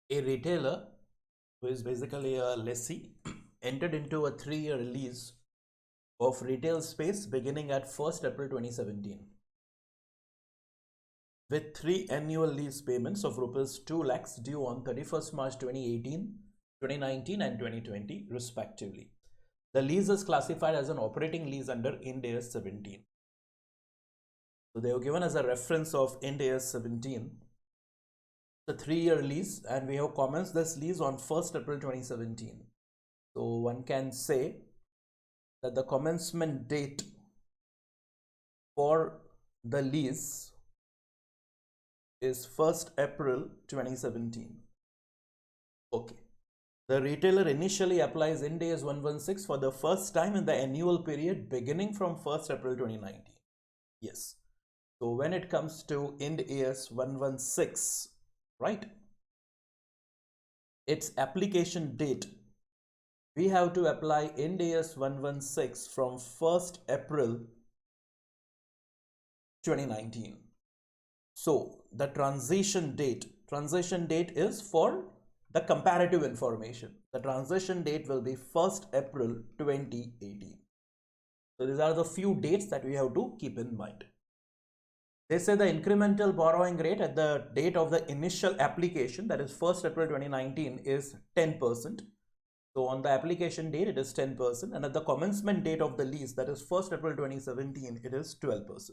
A retailer, who is basically a lessee, entered into a 3-year lease of retail space beginning at 1st April 2017 with 3 annual lease payments of rupees 2 lakhs due on 31st March 2018, 2019 and 2020 respectively. The lease is classified as an operating lease under Ind AS 17. So they have given as a reference of Ind AS 17, the 3-year lease, and we have commenced this lease on 1st April 2017. So one can say that the commencement date for the lease is 1st April 2017. Okay. The retailer initially applies Ind AS 116 for the first time in the annual period beginning from 1st April 2019. Yes. So when it comes to Ind AS 116, right, its application date, we have to apply Ind AS 116 from 1st April 2019. So the transition date is for the comparative information. The transition date will be 1st April 2018. So these are the few dates that we have to keep in mind. They say the incremental borrowing rate at the date of the initial application, that is 1st April 2019, is 10%. So on the application date, it is 10%. And at the commencement date of the lease, that is 1st April 2017, it is 12%.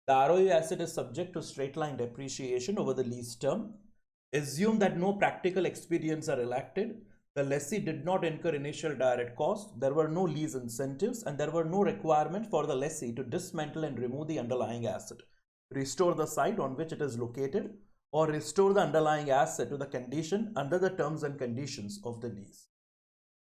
The ROU asset is subject to straight-line depreciation over the lease term. Assume that no practical expedients are elected. The lessee did not incur initial direct costs. There were no lease incentives, and there were no requirement for the lessee to dismantle and remove the underlying asset, restore the site on which it is located, or restore the underlying asset to the condition under the terms and conditions of the lease.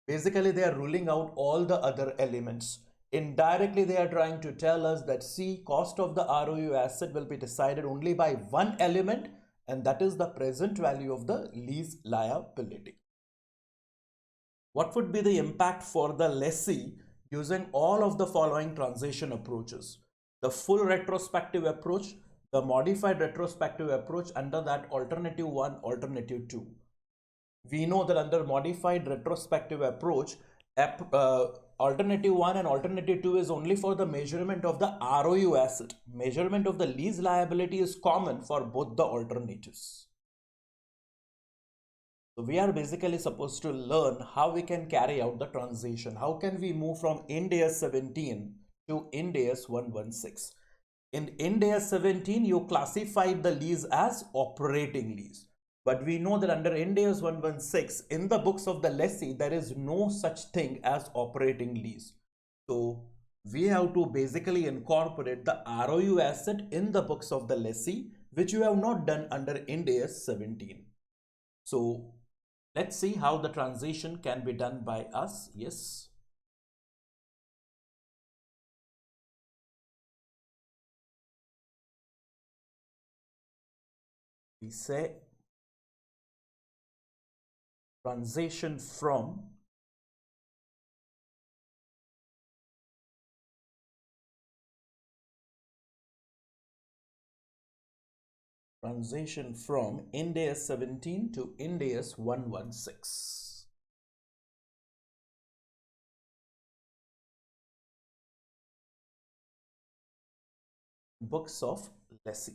Basically, they are ruling out all the other elements. Indirectly, they are trying to tell us that cost of the ROU asset will be decided only by one element, and that is the present value of the lease liability. What would be the impact for the lessee using all of the following transition approaches? The full retrospective approach, the modified retrospective approach, under that alternative 1, alternative 2. We know that under modified retrospective approach, alternative 1 and alternative 2 is only for the measurement of the ROU asset. Measurement of the lease liability is common for both the alternatives. So we are basically supposed to learn how we can carry out the transition. How can we move from Ind AS 17 to Ind AS 116? In Ind AS 17, you classified the lease as operating lease. But we know that under Ind AS 116, in the books of the lessee, there is no such thing as operating lease. So we have to basically incorporate the ROU asset in the books of the lessee, which you have not done under Ind AS 17. So let's see how the transition can be done by us. Yes. We say transition from Ind AS 17 to Ind AS 116. Books of lessee.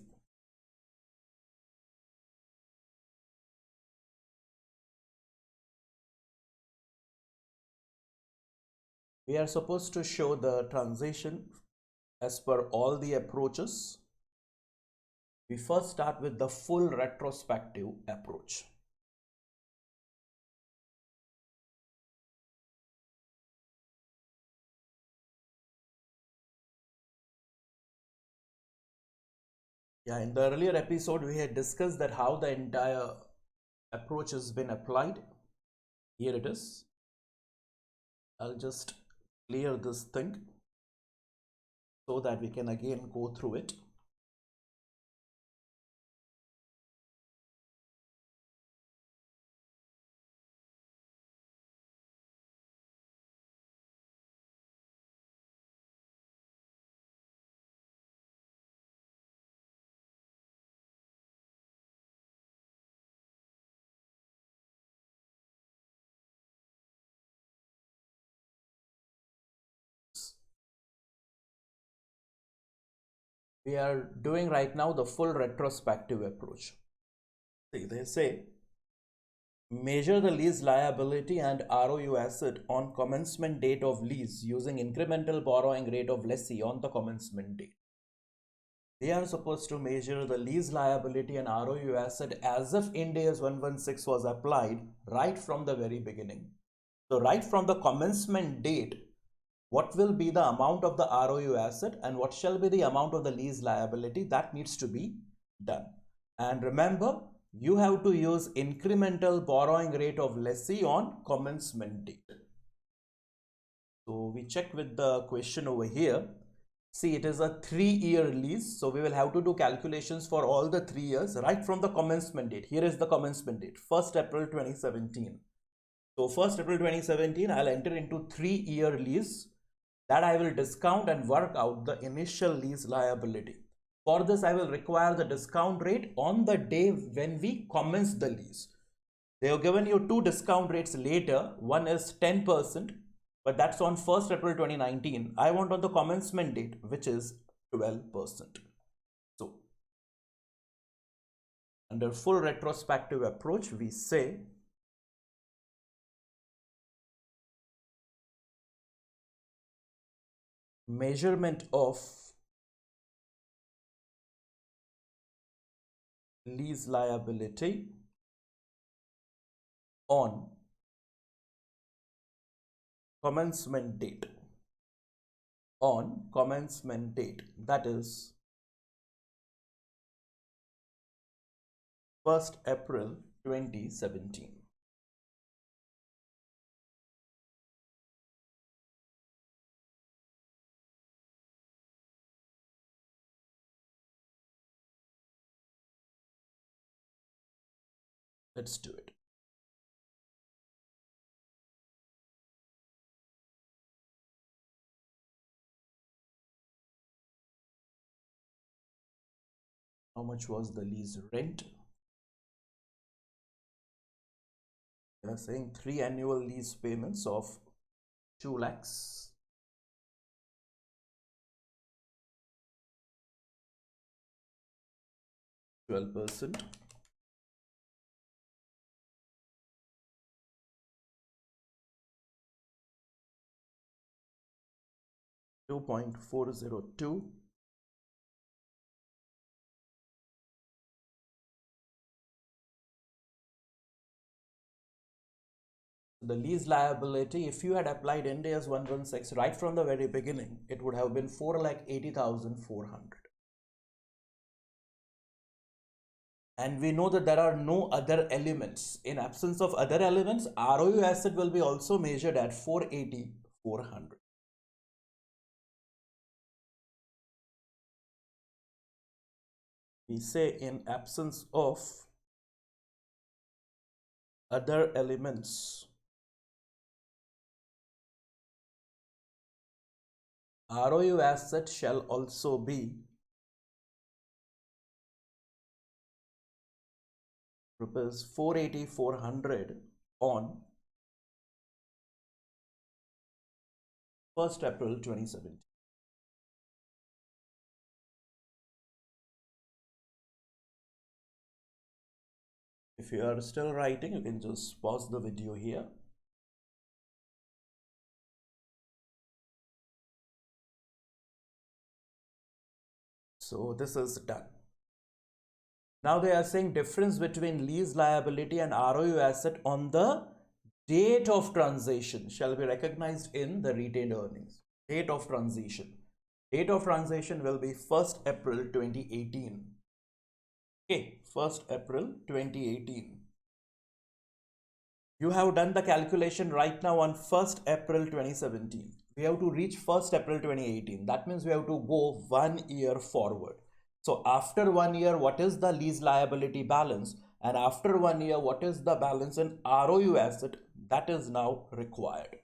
We are supposed to show the transition as per all the approaches. We first start with the full retrospective approach. Yeah, in the earlier episode, we had discussed that how the entire approach has been applied. Here it is. I'll just clear this thing so that we can again go through it. We are doing right now the full retrospective approach. See, they say measure the lease liability and ROU asset on commencement date of lease using incremental borrowing rate of lessee on the commencement date. They are supposed to measure the lease liability and ROU asset as if Ind AS 116 was applied right from the very beginning. So right from the commencement date, what will be the amount of the ROU asset and what shall be the amount of the lease liability, that needs to be done. And remember, you have to use incremental borrowing rate of lessee on commencement date. So we check with the question over here. See, it is a 3-year lease. So we will have to do calculations for all the 3 years right from the commencement date. Here is the commencement date, 1st April 2017. So 1st April 2017, I'll enter into 3-year lease that I will discount and work out the initial lease liability. For this, I will require the discount rate on the day when we commence the lease. They have given you two discount rates later. One is 10%, but that's on 1st April 2019. I want on the commencement date, which is 12%. So under full retrospective approach, we say measurement of lease liability on commencement date, that is 1st April 2017. Let's do it. How much was the lease rent? They are saying 3 annual lease payments of 2 lakhs. %12%. 2.402. The lease liability, if you had applied Ind AS 116 right from the very beginning, it would have been 4,80,400. And we know that there are no other elements. In absence of other elements, ROU asset will be also measured at 480,400. We say in absence of other elements, ROU asset shall also be rupees 480,400 on 1st April 2017. If you are still writing, you can just pause the video here. So this is done. Now they are saying difference between lease liability and ROU asset on the date of transition shall be recognized in the retained earnings. Date of transition. Date of transition will be 1st April 2018. Okay, 1st April 2018. You have done the calculation right now on 1st April 2017. We have to reach 1st April 2018. That means we have to go 1 year forward. So after 1 year, what is the lease liability balance? And after 1 year, what is the balance in ROU asset? That is now required.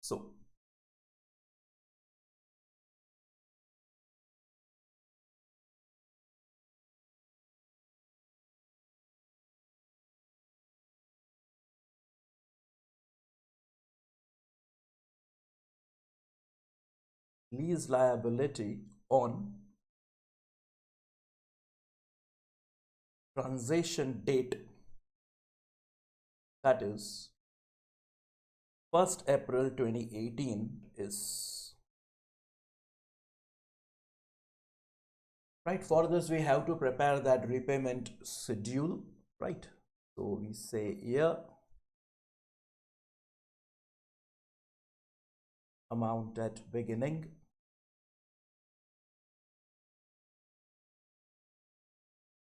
So lease liability on transaction date, that is 1st April 2018 is right. For this we have to prepare that repayment schedule, right? So we say here amount at beginning,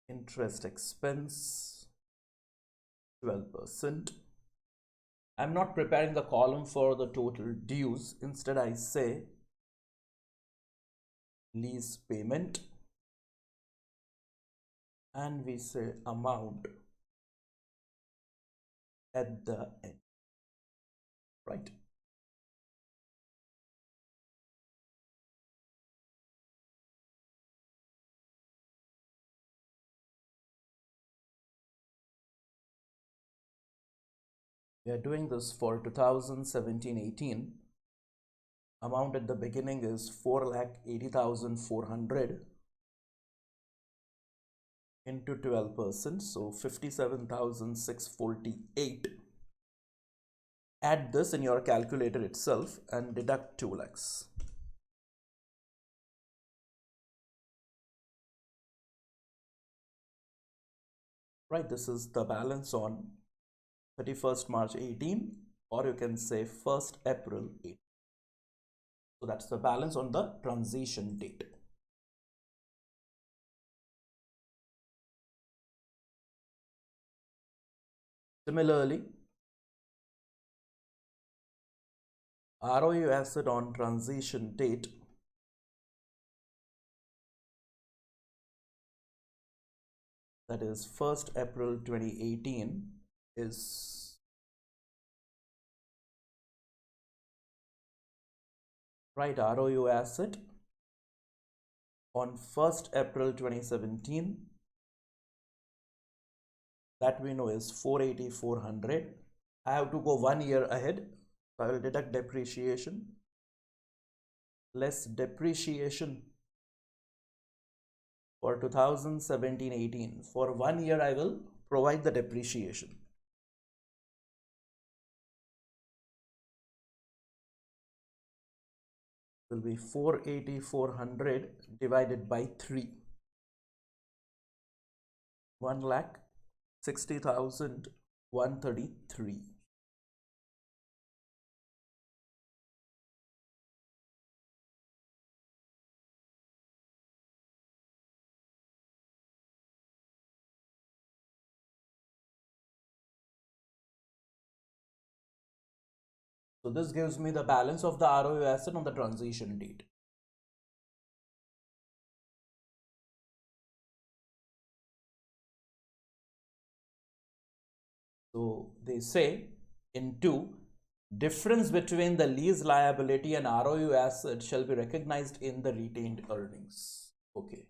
interest expense 12%. I'm not preparing the column for the total dues. Instead I say lease payment and we say amount at the end, right? We are doing this for 2017-18. Amount at the beginning is 4,80,400 into 12%, so 57,648. Add this in your calculator itself and deduct 2 lakhs. Right, this is the balance on 31st March 18, or you can say 1st April 8. So that's the balance on the transition date. Similarly, ROU asset on transition date, that is 1st April 2018, is right. ROU asset on 1st April 2017, that we know is 480,400. I have to go 1 year ahead. I will deduct depreciation, less depreciation for 2017-18. For 1 year I will provide the depreciation. Will be 480,400 divided by 3. 1,60,133. So this gives me the balance of the ROU asset on the transition date. So they say in 2, difference between the lease liability and ROU asset shall be recognized in the retained earnings. Okay.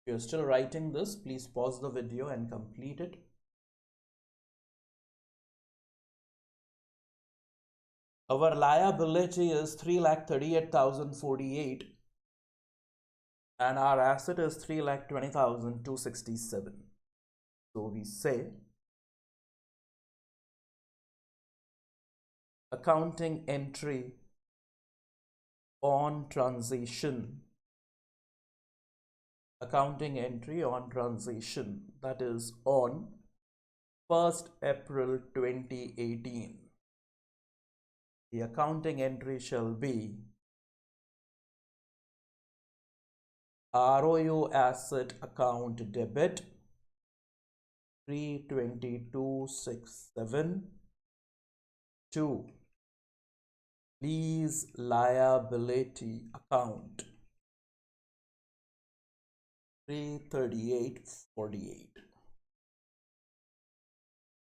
If you're still writing this, please pause the video and complete it. Our liability is 3,38,048 and our asset is 3,20,267. So we say accounting entry on transition, that is on 1st April 2018. The accounting entry shall be ROU asset account debit 32267 to lease liability account 33848.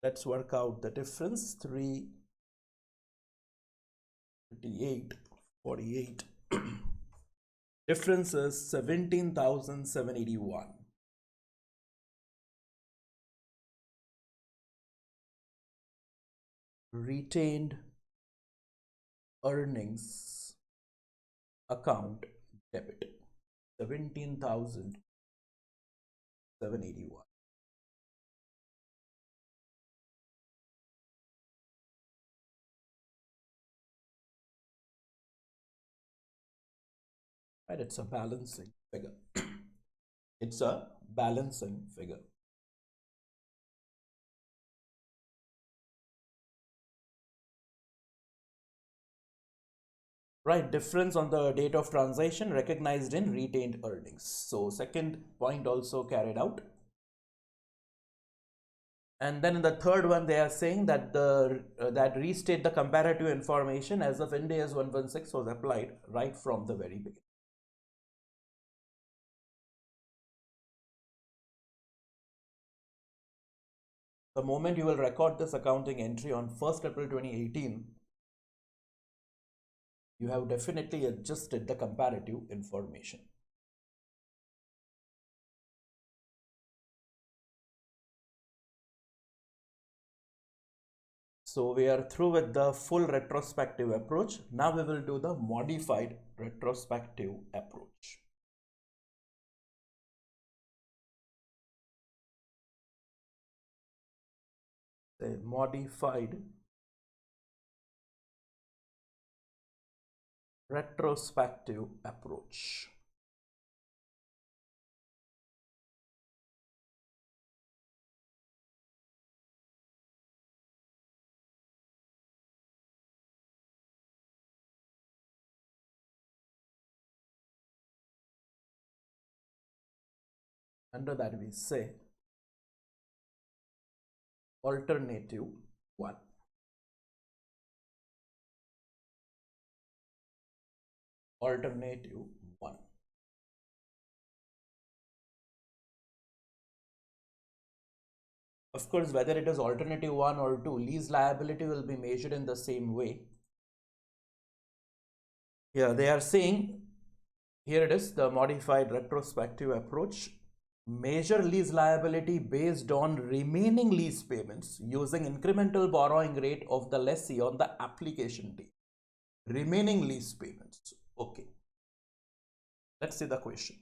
Let's work out the difference. 33848. Difference is 17,781. Retained earnings account debit. 17,781. Right, it's a balancing figure. It's a balancing figure. Right, difference on the date of transaction recognized in retained earnings. So second point also carried out. And then in the third one, they are saying that that restate the comparative information as of Ind AS 116 was applied right from the very beginning. The moment you will record this accounting entry on 1st April 2018, you have definitely adjusted the comparative information. So we are through with the full retrospective approach. Now we will do the modified retrospective approach. The modified retrospective approach. Under that we say alternative 1. Alternative 1. Of course, whether it is alternative 1 or 2, lease liability will be measured in the same way. Yeah, they are saying, here it is, the modified retrospective approach. Measure lease liability based on remaining lease payments using incremental borrowing rate of the lessee on the application date. Remaining lease payments. Okay. Let's see the question.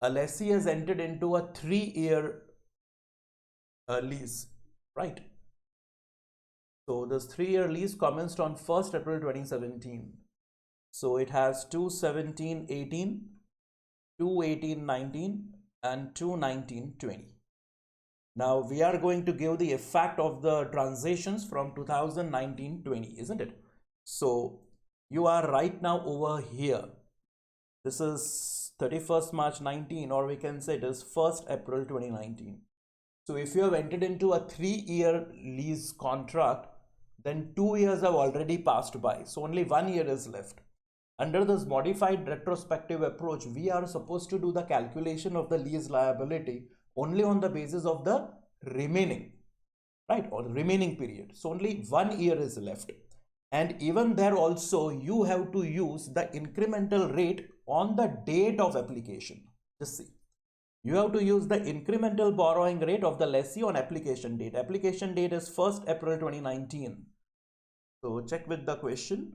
A lessee has entered into a 3-year lease, right? So this 3-year lease commenced on 1st April 2017. So it has 2/17/18, 2/18/19 and 2/19/20. Now we are going to give the effect of the transitions from 2019-20, isn't it? So you are right now over here. This is 31st March 19, or we can say it is 1st April 2019. So if you have entered into a 3-year lease contract, then 2 years have already passed by. So only 1 year is left. Under this modified retrospective approach, we are supposed to do the calculation of the lease liability only on the basis of the remaining, right, or the remaining period. So only 1 year is left. And even there also, you have to use the incremental rate on the date of application. Just see. You have to use the incremental borrowing rate of the lessee on application date. Application date is 1st April 2019. So check with the question.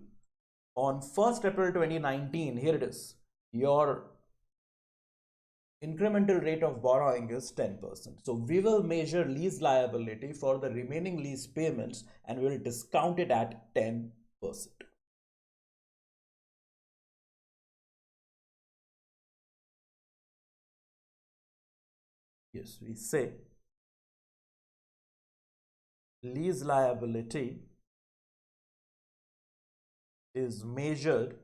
On 1st April 2019, here it is. Your incremental rate of borrowing is 10%. So we will measure lease liability for the remaining lease payments and we will discount it at 10%. Yes, we say lease liability is measured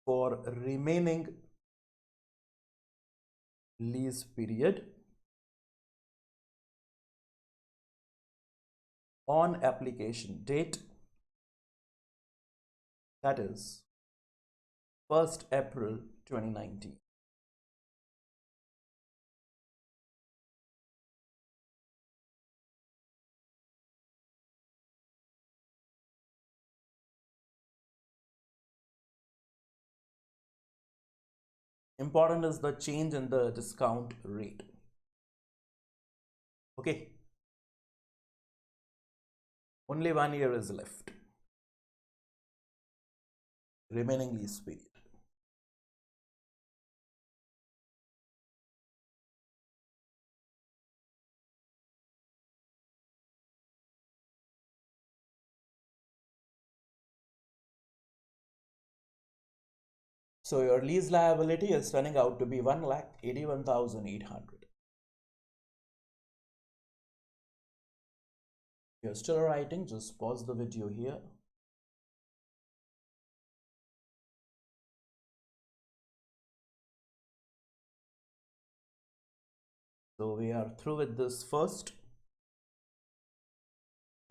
for remaining lease period on application date, that is 1st April 2019. Important is the change in the discount rate. Okay. Only 1 year is left. remaining lease period. So your lease liability is turning out to be 1,81,800. If you're still writing, just pause the video here. So we are through with this first.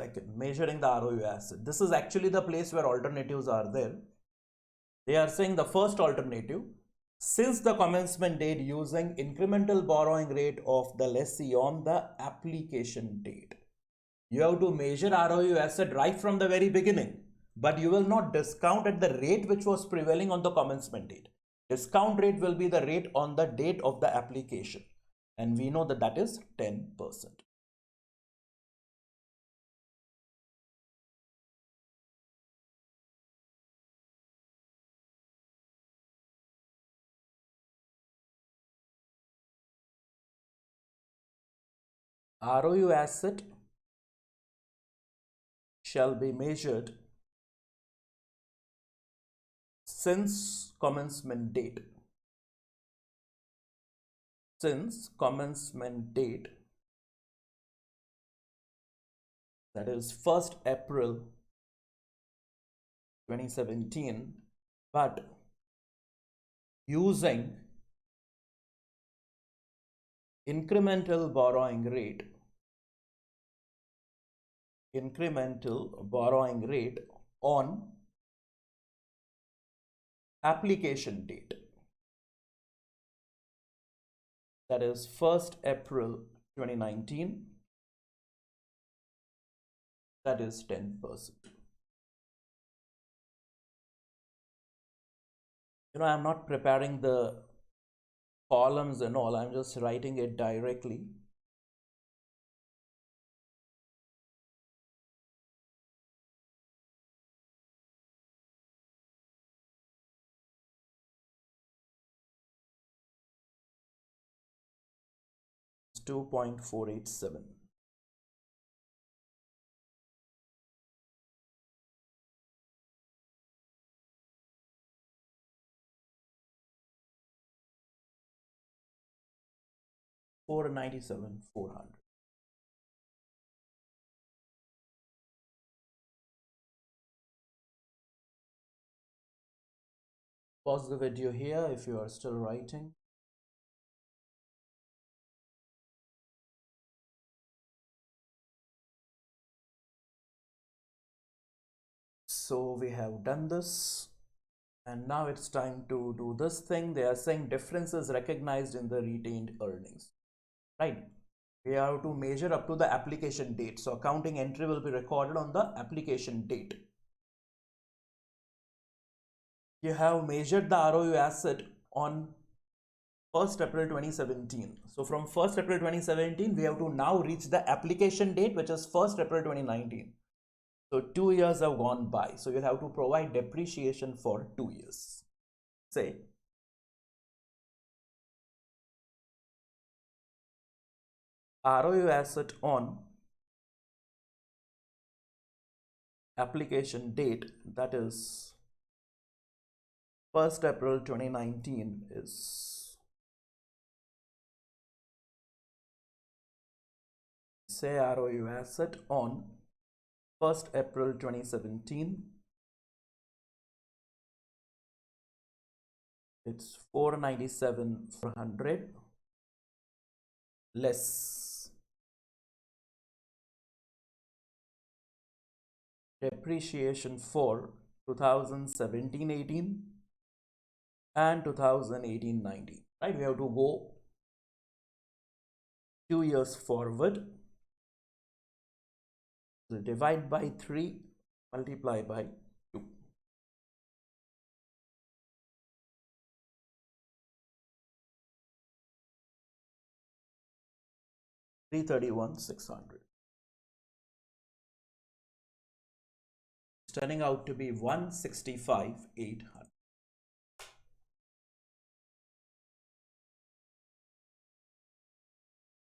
Second, measuring the ROU asset. This is actually the place where alternatives are there. They are saying the first alternative, since the commencement date using incremental borrowing rate of the lessee on the application date. You have to measure ROU asset right from the very beginning, but you will not discount at the rate which was prevailing on the commencement date. Discount rate will be the rate on the date of the application, and we know that that is 10%. ROU asset shall be measured since commencement date. Since commencement date, that is 1st April 2017, but using incremental borrowing rate on application date, that is 1st April 2019, that is 10%. I'm not preparing the columns and all, I'm just writing it directly. It's 2.487. $497,400. Pause the video here if you are still writing. So we have done this, and now it's time to do this thing. They are saying differences recognized in the retained earnings, right? We have to measure up to the application date. So accounting entry will be recorded on the application date. You have measured the ROU asset on 1st April 2017. So from 1st April 2017, we have to now reach the application date, which is 1st April 2019. So 2 years have gone by. So you'll have to provide depreciation for 2 years. Say, ROU asset on application date, that is 1st April 2019, is, say, ROU asset on 1st April 2017, it's 497,400 less depreciation for 2017-18 and 2018-19, right? We have to go 2 years forward. So divide by 3, multiply by 2. $331,600. turning out to be 165,800.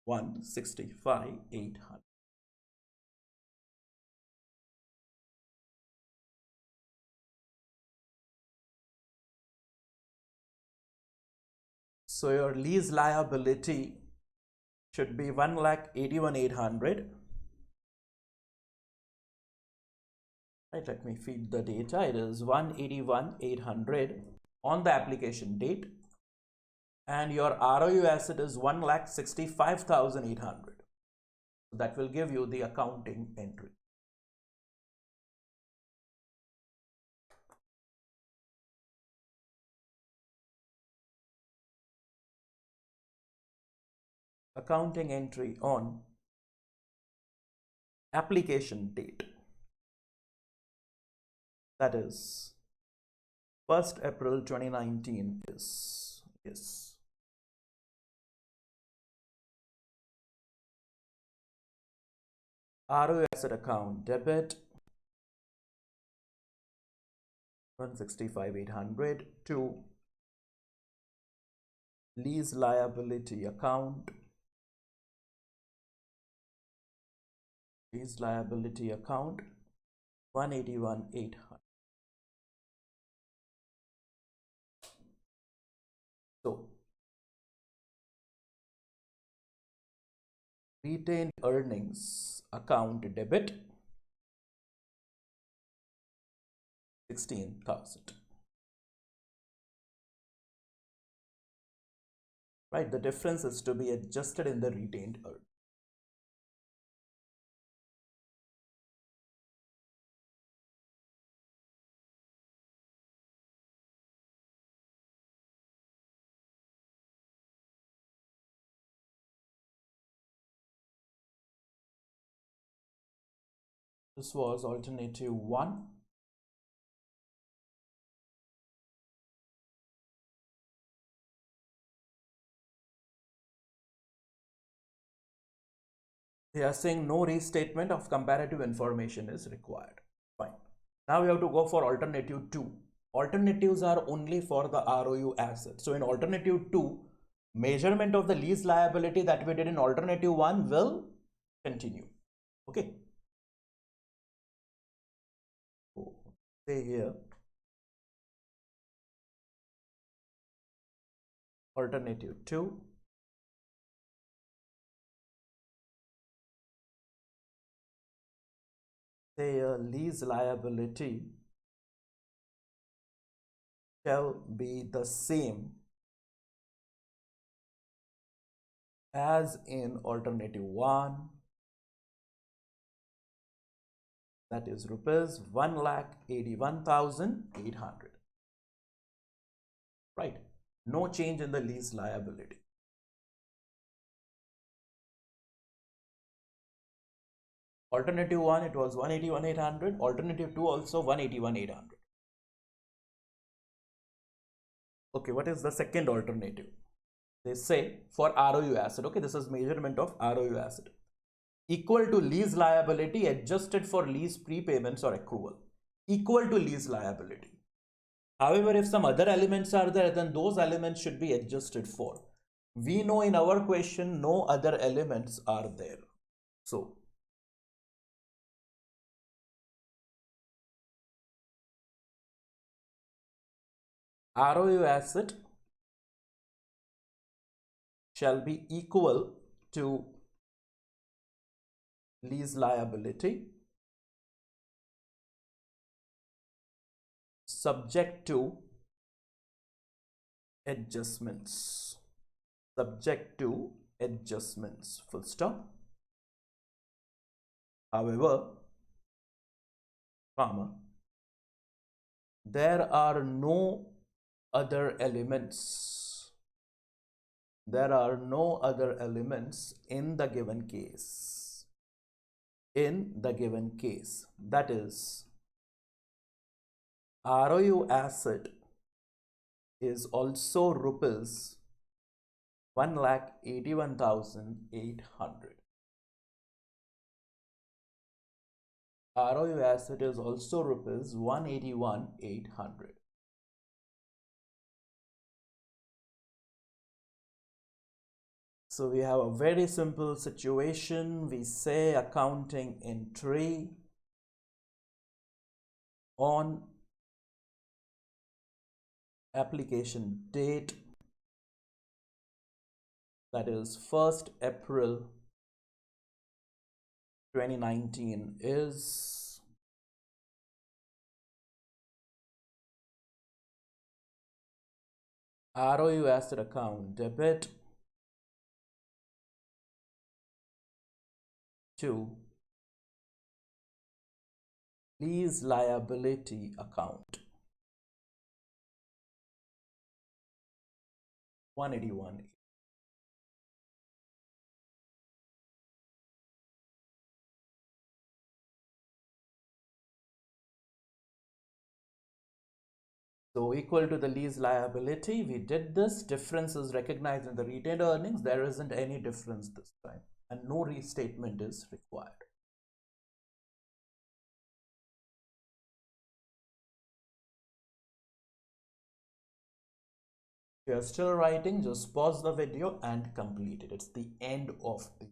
165,800. So your lease liability should be 1,81,800. Right, let me feed the data. It is 181,800 on the application date, and your ROU asset is 1,65,800. That will give you the accounting entry. Accounting entry on application date, that is 1st April 2019 is yes. ROU asset account debit 165,800 to lease liability account. Lease liability account 181,800. So retained earnings account debit 16,000. Right, the difference is to be adjusted in the retained earnings. This was alternative 1. They are saying no restatement of comparative information is required. Fine. Now we have to go for alternative 2. Alternatives are only for the ROU asset. So in alternative 2, measurement of the lease liability that we did in alternative 1 will continue. Okay. So say here alternative 2. Say a lease liability shall be the same as in alternative 1, that is rupees 1,81,800. Right, no change in the lease liability. Alternative 1 it was 181,800, alternative 2 also 181,800. Okay, what is the second alternative? They say for ROU asset, okay, this is measurement of ROU asset, equal to lease liability adjusted for lease prepayments or accrual, equal to lease liability. However, if some other elements are there, then those elements should be adjusted for. We know in our question no other elements are there. So ROU asset shall be equal to lease liability subject to adjustments. Subject to adjustments, full stop. However, comma, there are no other elements. There are no other elements in the given case. In the given case, that is, ROU asset is also rupees 1,81,800. ROU asset is also rupees 181,800. So we have a very simple situation. We say accounting entry on application date, that is 1st April 2019, is ROU asset account debit to lease liability account 181. So equal to the lease liability. We did this. Difference is recognized in the retained earnings. There isn't any difference this time, and no restatement is required. If you're still writing, just pause the video and complete it. It's the end of the